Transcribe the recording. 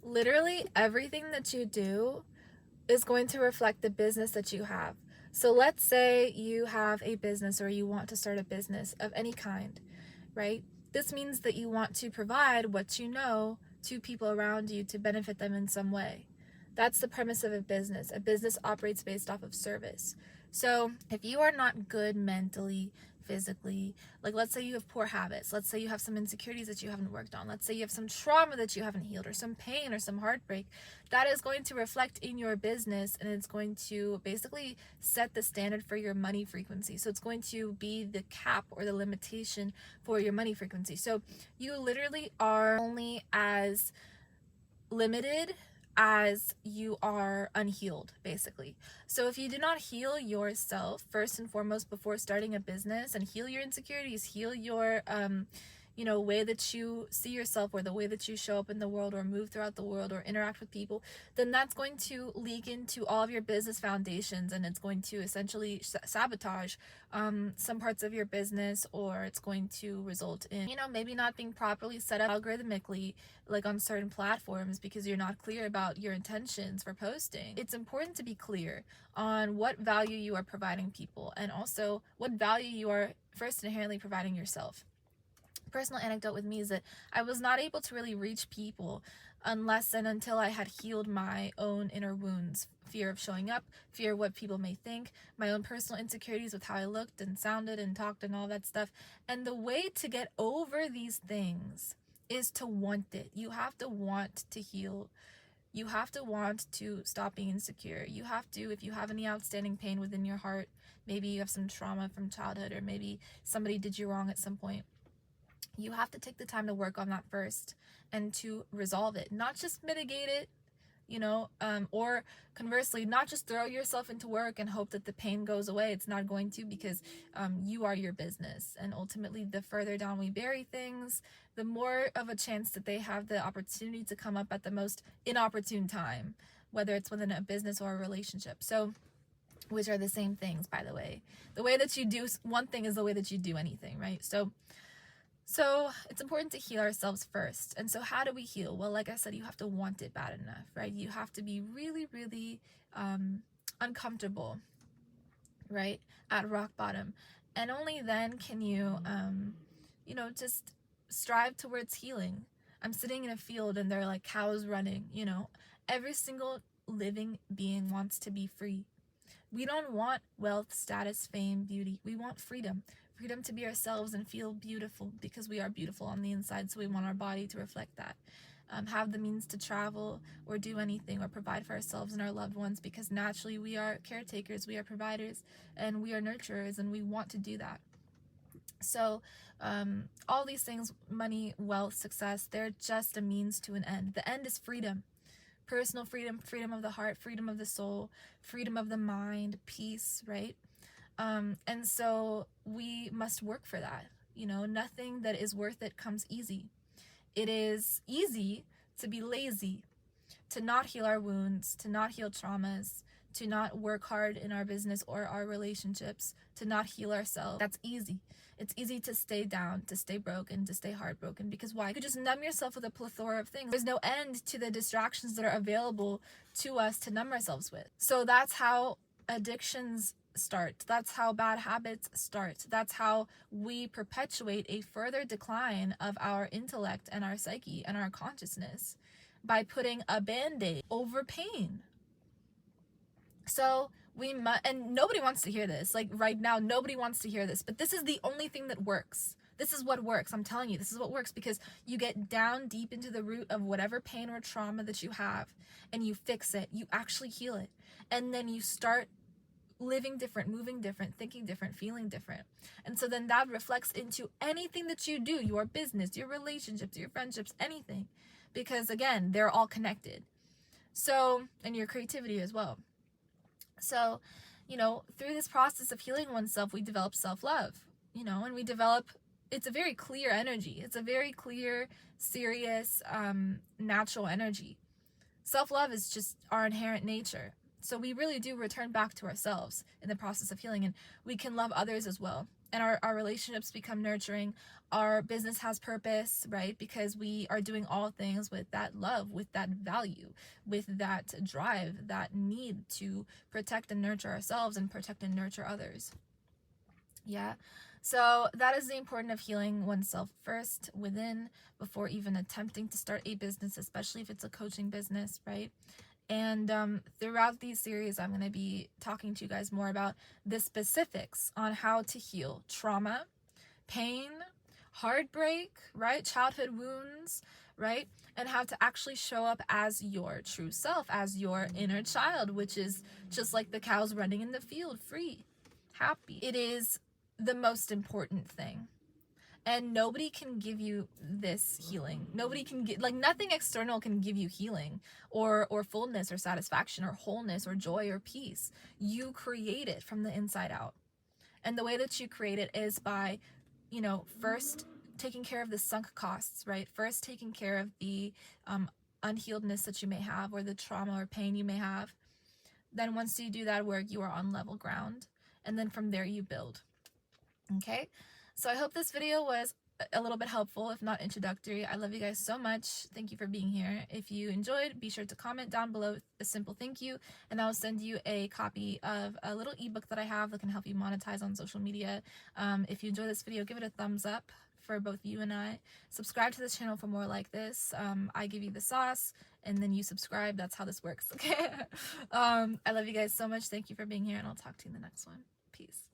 Literally everything that you do is going to reflect the business that you have. So let's say you have a business or you want to start a business of any kind, right? This means that you want to provide what you know to people around you to benefit them in some way. That's the premise of a business. A business operates based off of service. So if you are not good mentally, physically, like let's say you have poor habits, let's say you have some insecurities that you haven't worked on, let's say you have some trauma that you haven't healed, or some pain or some heartbreak, that is going to reflect in your business, and it's going to basically set the standard for your money frequency. So it's going to be the cap or the limitation for your money frequency. So you literally are only as limited as you are unhealed, basically. So if you do not heal yourself first and foremost before starting a business, and heal your insecurities, heal your way that you see yourself, or the way that you show up in the world, or move throughout the world, or interact with people, then that's going to leak into all of your business foundations, and it's going to essentially sabotage some parts of your business, or it's going to result in maybe not being properly set up algorithmically, like on certain platforms, because you're not clear about your intentions for posting. It's important to be clear on what value you are providing people, and also what value you are first inherently providing yourself. Personal anecdote with me is that I was not able to really reach people unless and until I had healed my own inner wounds. Fear of showing up, fear of what people may think, my own personal insecurities with how I looked and sounded and talked and all that stuff. And the way to get over these things is to want it. You have to want to heal. You have to want to stop being insecure. You have to, if you have any outstanding pain within your heart, maybe you have some trauma from childhood, or maybe somebody did you wrong at some point, you have to take the time to work on that first and to resolve it, not just mitigate it, or conversely, not just throw yourself into work and hope that the pain goes away. It's not going to, because you are your business, and ultimately the further down we bury things, the more of a chance that they have the opportunity to come up at the most inopportune time, whether it's within a business or a relationship. So, which are the same things, by the way. The way that you do one thing is the way that you do anything, right? So it's important to heal ourselves first. And so how do we heal? Well, like I said, you have to want it bad enough, right? You have to be really, really uncomfortable, right? At rock bottom. And only then can you, just strive towards healing. I'm sitting in a field and there are like cows running, Every single living being wants to be free. We don't want wealth, status, fame, beauty. We want freedom. Freedom to be ourselves and feel beautiful, because we are beautiful on the inside, so we want our body to reflect that. Have the means to travel or do anything or provide for ourselves and our loved ones, because naturally we are caretakers, we are providers, and we are nurturers, and we want to do that. So all these things, money, wealth, success, they're just a means to an end. The end is freedom. Personal freedom, freedom of the heart, freedom of the soul, freedom of the mind, peace, right? And so we must work for that. Nothing that is worth it comes easy. It is easy to be lazy, to not heal our wounds, to not heal traumas, to not work hard in our business or our relationships, to not heal ourselves. That's easy. It's easy to stay down, to stay broken, to stay heartbroken. Because why? You could just numb yourself with a plethora of things. There's no end to the distractions that are available to us to numb ourselves with. So that's how addictions start. That's how bad habits start. That's how we perpetuate a further decline of our intellect and our psyche and our consciousness, by putting a band-aid over pain. So and nobody wants to hear this. Like right now, nobody wants to hear this, but this is the only thing that works. This is what works. I'm telling you, this is what works, because you get down deep into the root of whatever pain or trauma that you have, and you fix it. You actually heal it. And then you start living different, moving different, thinking different, feeling different. And so then that reflects into anything that you do, your business, your relationships, your friendships, anything. Because again, they're all connected. So, and your creativity as well. So, through this process of healing oneself, we develop self-love, and we develop, it's a very clear energy. It's a very clear, serious, natural energy. Self-love is just our inherent nature. So we really do return back to ourselves in the process of healing, and we can love others as well. and our relationships become nurturing. Our business has purpose, right? Because we are doing all things with that love, with that value, with that drive, that need to protect and nurture ourselves and protect and nurture others. Yeah. So that is the importance of healing oneself first within before even attempting to start a business, especially if it's a coaching business, right? And throughout these series, I'm going to be talking to you guys more about the specifics on how to heal trauma, pain, heartbreak, right? Childhood wounds, right? And how to actually show up as your true self, as your inner child, which is just like the cows running in the field, free, happy. It is the most important thing. And nobody can give you this healing. Nobody can get, like, nothing external can give you healing or fullness or satisfaction or wholeness or joy or peace. You create it from the inside out. And the way that you create it is by, you know, first taking care of the sunk costs, right? First taking care of the unhealedness that you may have, or the trauma or pain you may have. Then once you do that work, you are on level ground. And then from there you build. Okay, so I hope this video was a little bit helpful, if not introductory. I love you guys so much. Thank you for being here. If you enjoyed, be sure to comment down below a simple thank you, and I'll send you a copy of a little ebook that I have that can help you monetize on social media. If you enjoy this video, give it a thumbs up for both you and I. Subscribe to this channel for more like this. I give you the sauce, and then you subscribe. That's how this works, okay? I love you guys so much. Thank you for being here, and I'll talk to you in the next one. Peace.